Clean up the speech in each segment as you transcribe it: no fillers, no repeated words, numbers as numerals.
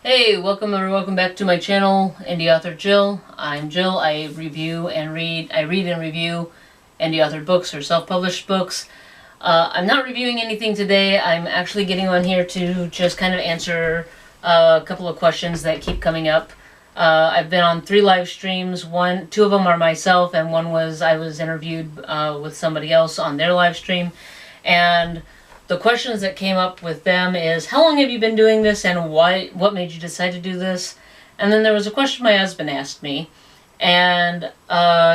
Hey, welcome or welcome back to my channel, Indie Author Jill. I'm Jill. I read and review indie authored books or self-published books. I'm not reviewing anything today. I'm actually getting on here to just kind of answer a couple of questions that keep coming up. I've been on 3 live streams. Two of them are myself, and one was I was interviewed with somebody else on their live stream. And the questions that came up with them is, how long have you been doing this, and what made you decide to do this? And then there was a question my husband asked me, and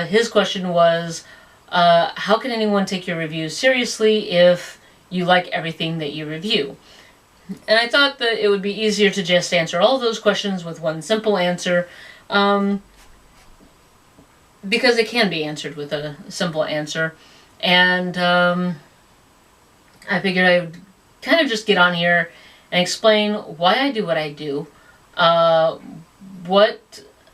his question was, how can anyone take your reviews seriously if you like everything that you review? And I thought that it would be easier to just answer all of those questions with one simple answer, because it can be answered with a simple answer. And I figured I would kind of just get on here and explain why I do what I do, why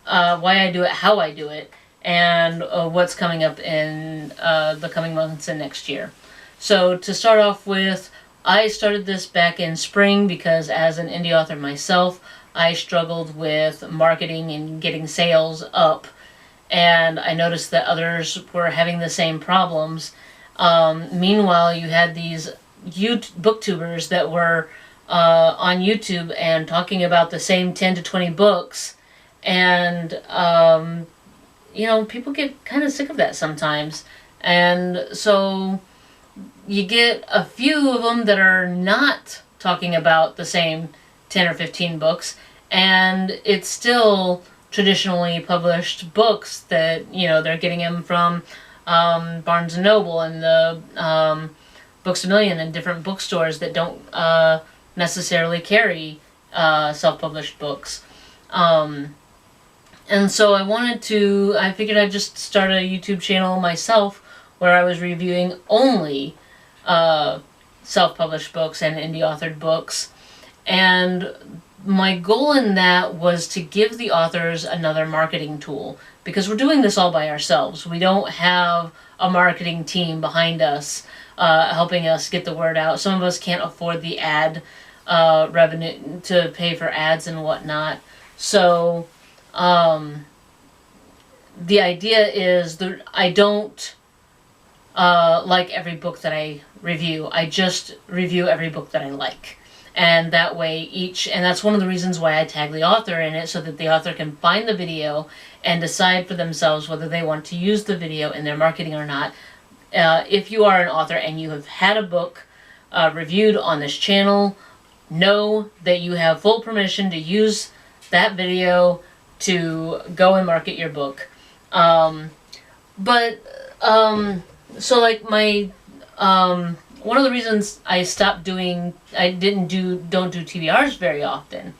I do it, how I do it, and what's coming up in the coming months and next year. So to start off with, I started this back in spring because as an indie author myself, I struggled with marketing and getting sales up, and I noticed that others were having the same problems. Meanwhile, you had these booktubers that were on YouTube and talking about the same 10 to 20 books, and people get kind of sick of that sometimes. And so you get a few of them that are not talking about the same 10 or 15 books, and it's still traditionally published books that, they're getting them from Barnes & Noble and the Books A Million and different bookstores that don't necessarily carry self-published books. And so I figured I'd just start a YouTube channel myself where I was reviewing only self-published books and indie-authored books. And my goal in that was to give the authors another marketing tool, because we're doing this all by ourselves. We don't have a marketing team behind us helping us get the word out. Some of us can't afford the ad revenue to pay for ads and whatnot. So the idea is that I don't like every book that I review. I just review every book that I like. And that way and that's one of the reasons why I tag the author in it, so that the author can find the video and decide for themselves whether they want to use the video in their marketing or not. If you are an author and you have had a book reviewed on this channel, know that you have full permission to use that video to go and market your book. So like one of the reasons I don't do TBRs very often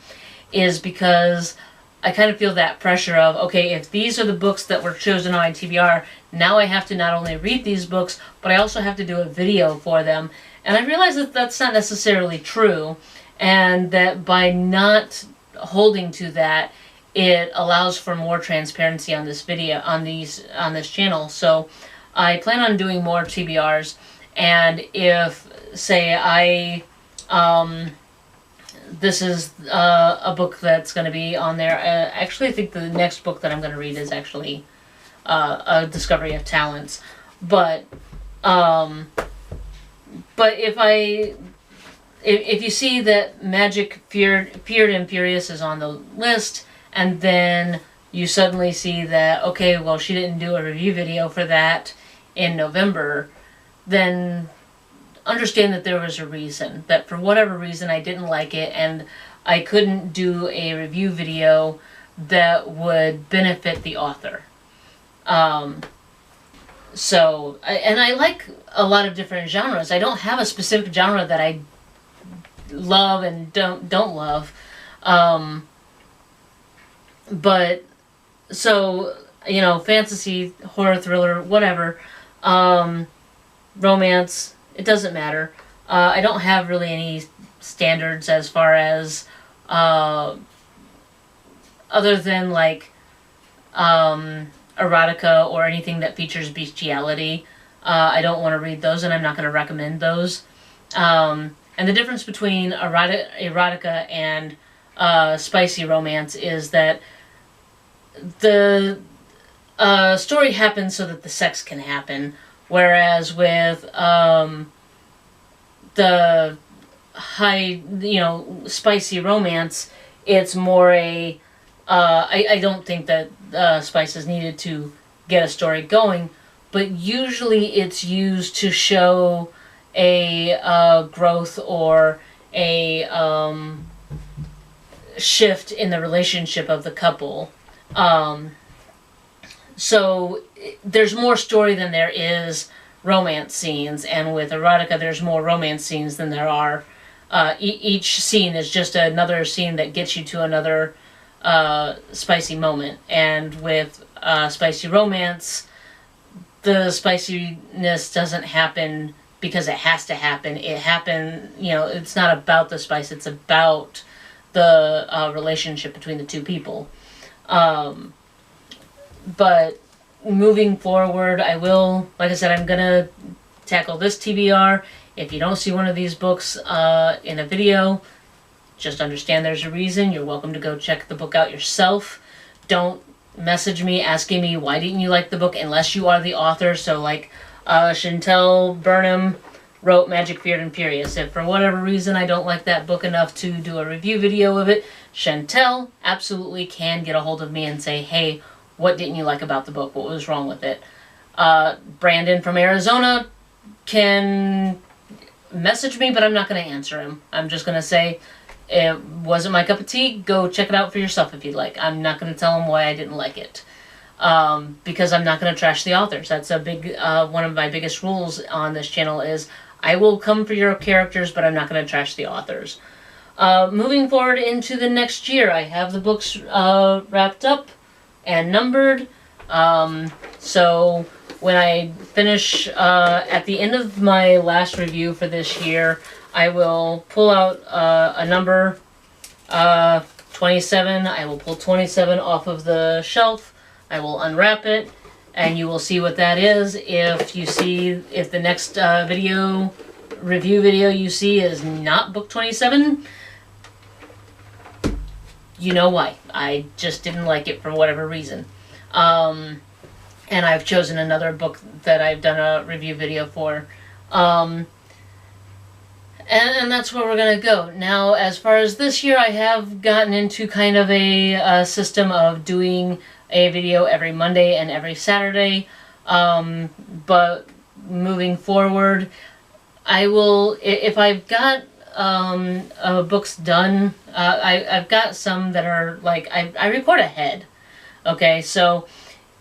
is because I kind of feel that pressure of, okay, if these are the books that were chosen on my TBR, now I have to not only read these books, but I also have to do a video for them. And I realize that that's not necessarily true, and that by not holding to that, it allows for more transparency on this video, on this channel. So I plan on doing more TBRs. And if, say, this is a book that's going to be on there. Actually, I think the next book that I'm going to read is actually A Discovery of Talents. But if you see that Magic Feared and Furious is on the list, and then you suddenly see that, okay, well, she didn't do a review video for that in November, then understand that there was a reason, that for whatever reason I didn't like it, and I couldn't do a review video that would benefit the author. I like a lot of different genres. I don't have a specific genre that I love and don't love. But so, fantasy, horror, thriller, whatever, romance, it doesn't matter. I don't have really any standards as far as other than like erotica or anything that features bestiality. I don't want to read those, and I'm not going to recommend those. And the difference between erotica and spicy romance is that the story happens so that the sex can happen, whereas with the high, spicy romance, it's more a I don't think that spice is needed to get a story going, but usually it's used to show a growth or a shift in the relationship of the couple. So there's more story than there is romance scenes, and with erotica there's more romance scenes than there are. Each scene is just another scene that gets you to another spicy moment. And with spicy romance, the spiciness doesn't happen because it has to happen. It's not about the spice, it's about the relationship between the two people. But moving forward, I will, like I said, I'm gonna tackle this TBR. If you don't see one of these books in a video, just understand there's a reason. You're welcome to go check the book out yourself. Don't message me asking me why didn't you like the book unless you are the author. So like Chantel Burnham wrote Magic, Feared, and Furious. If for whatever reason I don't like that book enough to do a review video of it, Chantel absolutely can get a hold of me and say, hey, what didn't you like about the book? What was wrong with it? Brandon from Arizona can message me, but I'm not going to answer him. I'm just going to say, it wasn't my cup of tea. Go check it out for yourself if you'd like. I'm not going to tell him why I didn't like it. Because I'm not going to trash the authors. That's a big one of my biggest rules on this channel is I will come for your characters, but I'm not going to trash the authors. Moving forward into the next year, I have the books wrapped up and numbered. So when I finish at the end of my last review for this year, I will pull out a number 27. I will pull 27 off of the shelf. I will unwrap it, and you will see what that is. If the next review video you see is not book 27, you know why. I just didn't like it for whatever reason. And I've chosen another book that I've done a review video for. And that's where we're going to go. Now, as far as this year, I have gotten into kind of a system of doing a video every Monday and every Saturday. But moving forward, I will, if I've got books done, I've got some that are like, I record ahead. Okay, so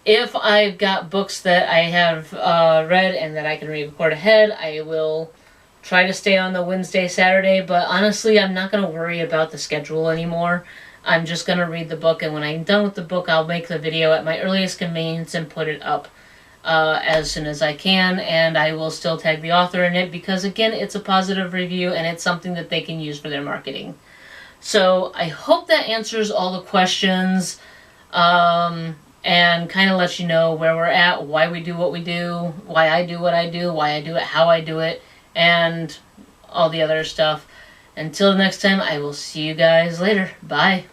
if I've got books that I have read and that I can record ahead, I will try to stay on the Wednesday, Saturday, but honestly, I'm not going to worry about the schedule anymore. I'm just going to read the book, and when I'm done with the book, I'll make the video at my earliest convenience and put it up as soon as I can, and I will still tag the author in it because, again, it's a positive review, and it's something that they can use for their marketing. So I hope that answers all the questions, and kind of lets you know where we're at, why we do what we do, why I do what I do, why I do it, how I do it, and all the other stuff. Until next time, I will see you guys later. Bye.